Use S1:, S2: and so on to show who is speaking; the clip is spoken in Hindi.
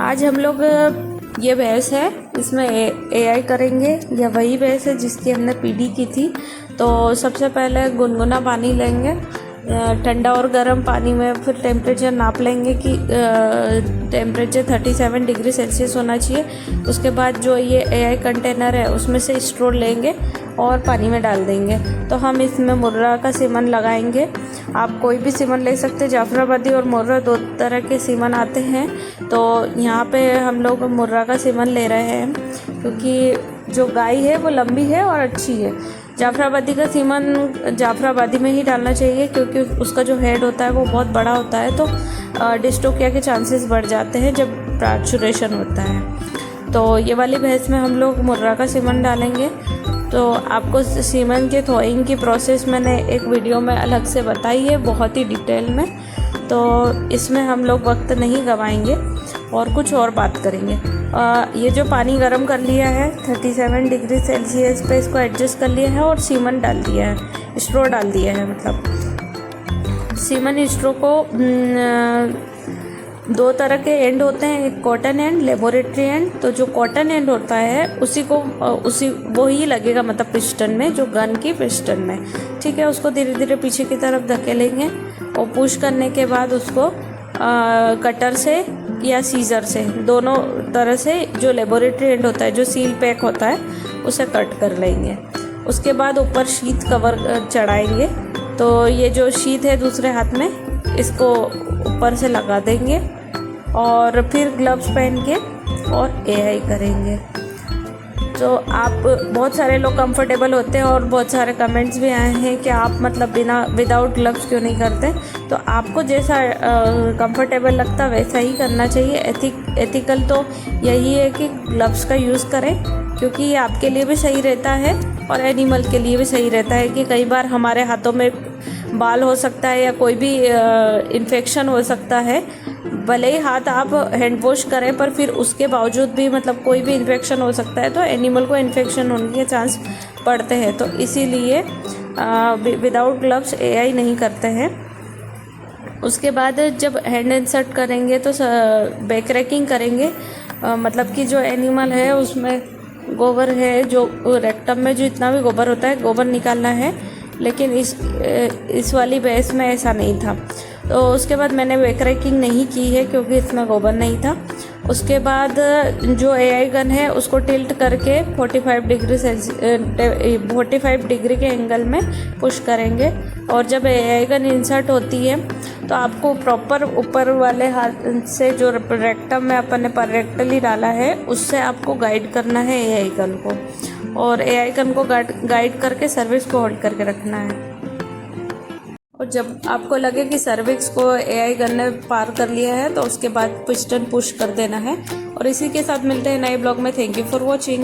S1: आज हम लोग ये बहस है, इसमें एआई करेंगे। या वही बहस है जिसकी हमने पीडी की थी। तो सबसे पहले गुनगुना पानी लेंगे, ठंडा और गर्म पानी में फिर टेम्परेचर नाप लेंगे कि टेम्परेचर 37 डिग्री सेल्सियस होना चाहिए। उसके बाद जो ये एआई कंटेनर है उसमें से स्ट्रो लेंगे और पानी में डाल देंगे। तो हम इसमें मुर्रा का सीमन लगाएंगे। आप कोई भी सीमन ले सकते हैं, जाफराबादी और मुर्रा दो तरह के सीमन आते हैं। तो यहाँ पे हम लोग मुर्रा का सीमन ले रहे हैं क्योंकि जो गाय है वो लंबी है और अच्छी है। जाफराबादी का सीमन जाफराबादी में ही डालना चाहिए क्योंकि उसका जो हेड होता है वो बहुत बड़ा होता है, तो डिस्टोकिया के चांसेस बढ़ जाते हैं जब फ्रैक्चुरेशन होता है। तो ये वाली भैंस में हम लोग मुर्रा का सीमन डालेंगे। तो आपको सीमन के थॉइंग की प्रोसेस मैंने एक वीडियो में अलग से बताई है, बहुत ही डिटेल में। तो इसमें हम लोग वक्त नहीं गवाएंगे और कुछ और बात करेंगे। ये जो पानी गर्म कर लिया है 37 डिग्री सेल्सियस पे, इसको एडजस्ट कर लिया है और सीमन डाल दिया है, स्ट्रो डाल दिया है। मतलब सीमन स्ट्रो को दो तरह के एंड होते हैं, एक कॉटन एंड, लेबोरेटरी एंड। तो जो कॉटन एंड होता है उसी वो ही लगेगा, मतलब पिस्टन में, जो गन की पिस्टन में, ठीक है। उसको धीरे धीरे पीछे की तरफ धकेलेंगे और पुश करने के बाद उसको कटर से या सीजर से, दोनों तरह से जो लेबोरेटरी एंड होता है, जो सील पैक होता है, उसे कट कर लेंगे। उसके बाद ऊपर शीट कवर चढ़ाएंगे। तो ये जो शीट है दूसरे हाथ में, इसको ऊपर से लगा देंगे और फिर ग्लव्स पहन के और एआई करेंगे। तो आप बहुत सारे लोग कंफर्टेबल होते हैं और बहुत सारे कमेंट्स भी आए हैं कि आप मतलब विदाउट ग्लव्स क्यों नहीं करते। तो आपको जैसा कंफर्टेबल लगता वैसा ही करना चाहिए। एथिकल तो यही है कि ग्लव्स का यूज़ करें क्योंकि ये आपके लिए भी सही रहता है और एनिमल के लिए भी सही रहता है कि कई बार हमारे हाथों में बाल हो सकता है या कोई भी इन्फेक्शन हो सकता है। भले ही हाथ आप हैंड वॉश करें पर फिर उसके बावजूद भी मतलब कोई भी इन्फेक्शन हो सकता है, तो एनिमल को इन्फेक्शन होने के चांस बढ़ते हैं। तो इसीलिए विदाउट ग्लव्स एआई नहीं करते हैं। उसके बाद जब हैंड इंसर्ट करेंगे तो बैक रैकिंग करेंगे, मतलब कि जो एनिमल है उसमें गोबर है, जो रेक्टम में जो इतना भी गोबर होता है गोबर निकालना है, लेकिन इस वाली भैंस में ऐसा नहीं था। तो उसके बाद मैंने बैक रैकिंग नहीं की है क्योंकि इसमें गोबर नहीं था। उसके बाद जो एआई गन है उसको टिल्ट करके 45 डिग्री के एंगल में पुश करेंगे। और जब एआई गन इंसर्ट होती है तो आपको प्रॉपर ऊपर वाले हाथ से जो रेक्टम में अपन ने पर रेक्टली डाला है उससे आपको गाइड करना है एआई गन को, और एआई गन को गाइड करके सर्विक्स को होल्ड करके रखना है। और जब आपको लगे कि सर्विक्स को एआई गन ने पार कर लिया है तो उसके बाद पिस्टन पुश कर देना है। और इसी के साथ मिलते हैं नए ब्लॉग में। Thank you for watching.